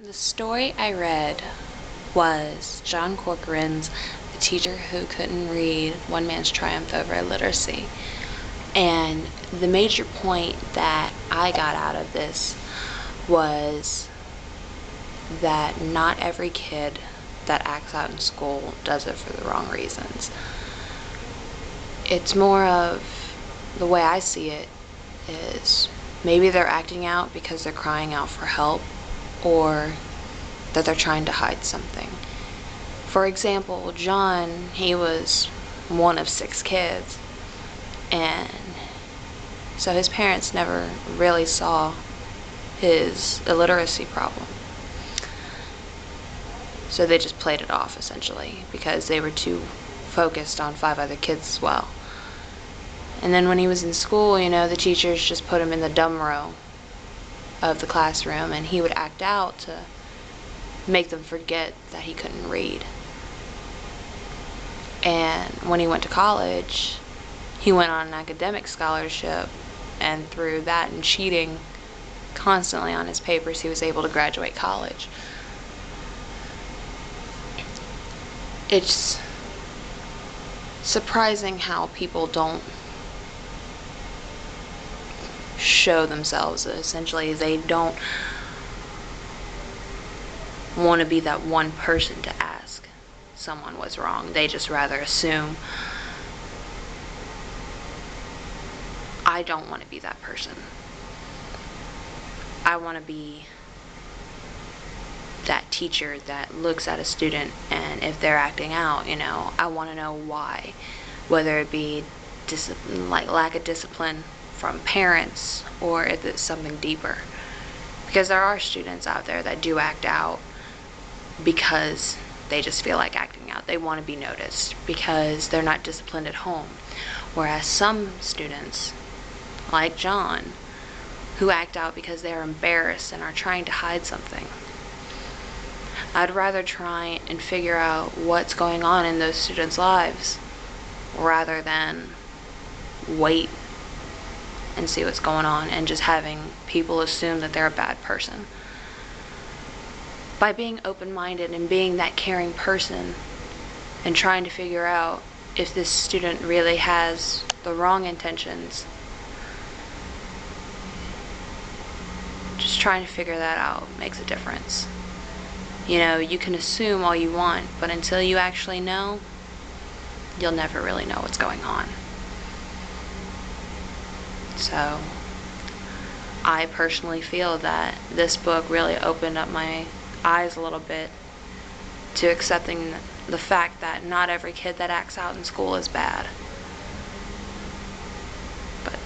The story I read was John Corcoran's The Teacher Who Couldn't Read, One Man's Triumph Over Illiteracy. And the major point that I got out of this was that not every kid that acts out in school does it for the wrong reasons. It's more of, the way I see it is, maybe they're acting out because they're crying out for help, or that they're trying to hide something. For example, John, he was one of 6 kids, and so his parents never really saw his illiteracy problem. So they just played it off, essentially, because they were too focused on 5 other kids as well. And then when he was in school, the teachers just put him in the dumb row of the classroom, and he would act out to make them forget that he couldn't read. And when he went to college, he went on an academic scholarship, and through that and cheating constantly on his papers, he was able to graduate college. It's surprising how people don't show themselves. Essentially, they don't want to be that one person to ask someone what's wrong. They just rather assume. I don't want to be that person. I want to be that teacher that looks at a student, and if they're acting out, I want to know why. Whether it be lack of discipline from parents, or if it's something deeper. Because there are students out there that do act out because they just feel like acting out. They want to be noticed because they're not disciplined at home. Whereas some students, like John, who act out because they're embarrassed and are trying to hide something. I'd rather try and figure out what's going on in those students' lives rather than wait and see what's going on and just having people assume that they're a bad person. By being open-minded and being that caring person and trying to figure out if this student really has the wrong intentions, just trying to figure that out makes a difference. You can assume all you want, but until you actually know, you'll never really know what's going on. So, I personally feel that this book really opened up my eyes a little bit to accepting the fact that not every kid that acts out in school is bad. But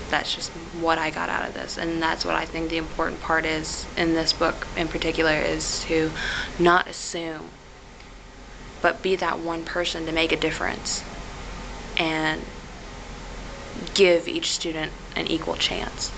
that's just what I got out of this, and that's what I think the important part is in this book in particular, is to not assume, but be that one person to make a difference and give each student an equal chance.